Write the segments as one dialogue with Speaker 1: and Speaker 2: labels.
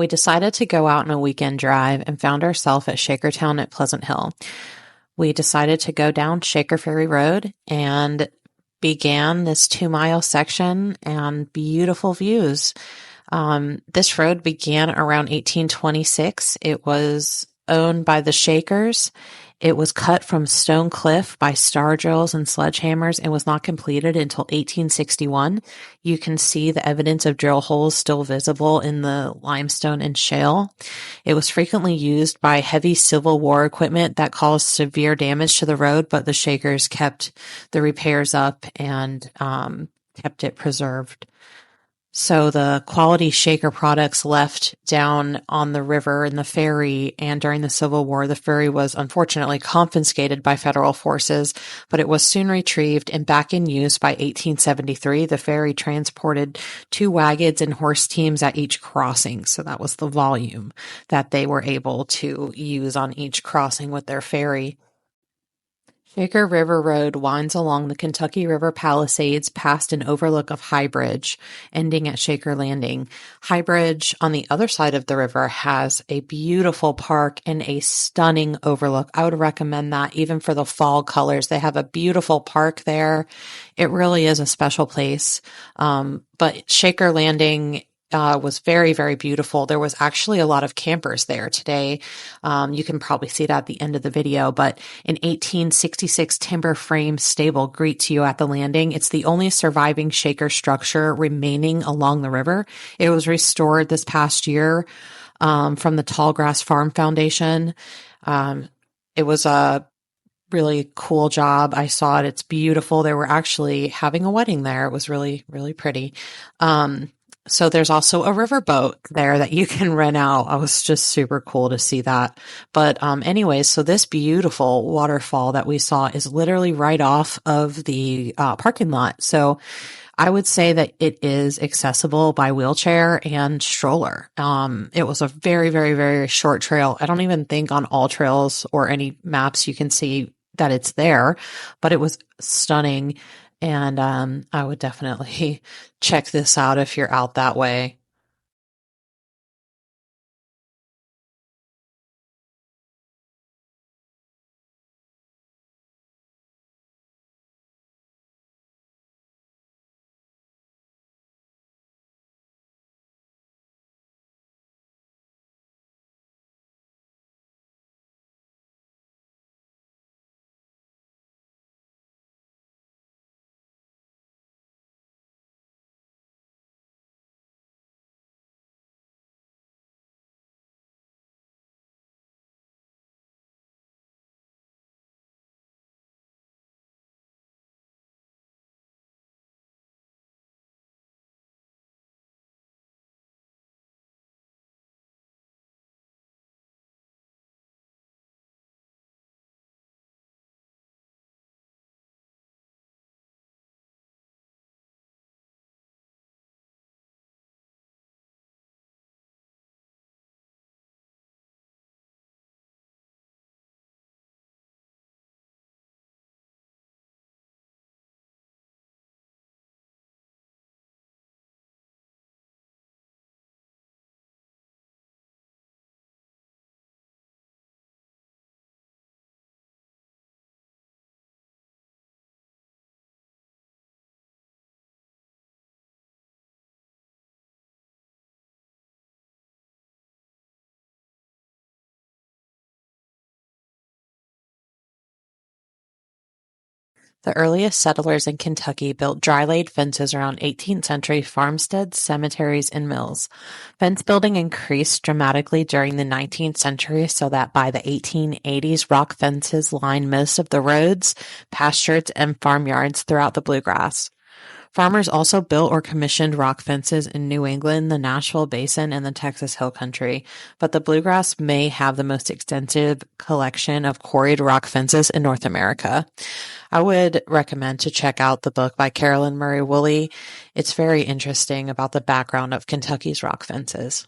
Speaker 1: We decided to go out on a weekend drive and found ourselves at Shakertown at Pleasant Hill. We decided to go down Shaker Ferry Road and began this 2-mile section and beautiful views. This road began around 1826. It was owned by the Shakers. It was cut from stone cliff by star drills and sledgehammers and was not completed until 1861. You can see the evidence of drill holes still visible in the limestone and shale. It was frequently used by heavy Civil War equipment that caused severe damage to the road, but the Shakers kept the repairs up and kept it preserved. So the quality Shaker products left down on the river in the ferry, and during the Civil War, the ferry was unfortunately confiscated by federal forces, but it was soon retrieved and back in use by 1873. The ferry transported 2 wagons and horse teams at each crossing. So that was the volume that they were able to use on each crossing with their ferry. Shaker River Road winds along the Kentucky River Palisades past an overlook of High Bridge, ending at Shaker Landing. High Bridge on the other side of the river has a beautiful park and a stunning overlook. I would recommend that even for the fall colors. They have a beautiful park there. It really is a special place. But Shaker Landing was very, very beautiful. There was actually a lot of campers there today. You can probably see it at the end of the video, but an 1866 timber frame stable greets you at the landing. It's the only surviving Shaker structure remaining along the river. It was restored this past year from the Tallgrass Farm Foundation. It was a really cool job. I saw it. It's beautiful. They were actually having a wedding there. It was really, really pretty. So there's also a riverboat there that you can rent out. I was just super cool to see that. But anyways, so this beautiful waterfall that we saw is literally right off of the parking lot. So I would say that it is accessible by wheelchair and stroller. It was a very, very, very short trail. I don't even think on all trails or any maps you can see that it's there, but it was stunning. And I would definitely check this out if you're out that way. The earliest settlers in Kentucky built dry-laid fences around 18th century farmsteads, cemeteries, and mills. Fence building increased dramatically during the 19th century so that by the 1880s, rock fences lined most of the roads, pastures, and farmyards throughout the bluegrass. Farmers also built or commissioned rock fences in New England, the Nashville Basin, and the Texas Hill Country, but the bluegrass may have the most extensive collection of quarried rock fences in North America. I would recommend to check out the book by Carolyn Murray Woolley. It's very interesting about the background of Kentucky's rock fences.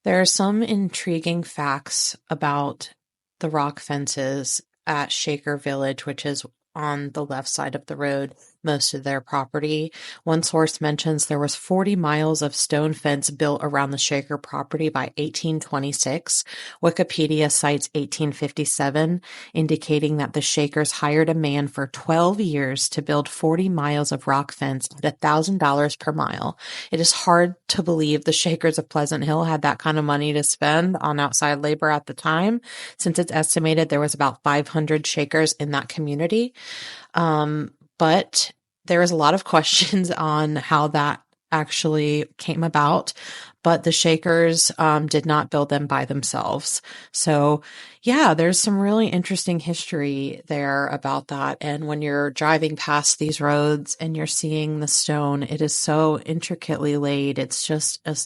Speaker 1: There are some intriguing facts about the rock fences at Shaker Village, which is on the left side of the road. most of their property. One source mentions there was 40 miles of stone fence built around the Shaker property by 1826. Wikipedia cites 1857, indicating that the Shakers hired a man for 12 years to build 40 miles of rock fence at $1,000 per mile. It is hard to believe the Shakers of Pleasant Hill had that kind of money to spend on outside labor at the time, since it's estimated there was about 500 Shakers in that community. But there is a lot of questions on how that actually came about, but the Shakers did not build them by themselves. So yeah, there's some really interesting history there about that. And when you're driving past these roads and you're seeing the stone, it is so intricately laid. It's just a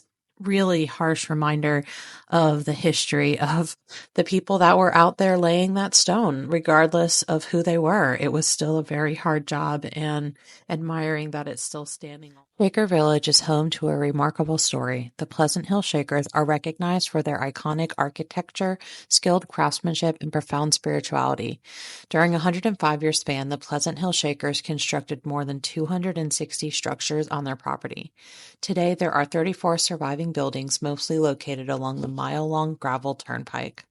Speaker 1: really harsh reminder of the history of the people that were out there laying that stone, regardless of who they were. It was still a very hard job, and admiring that it's still standing. Shaker Village is home to a remarkable story. The Pleasant Hill Shakers are recognized for their iconic architecture, skilled craftsmanship, and profound spirituality. During a 105-year span, the Pleasant Hill Shakers constructed more than 260 structures on their property. Today, there are 34 surviving buildings, mostly located along the mile-long gravel turnpike.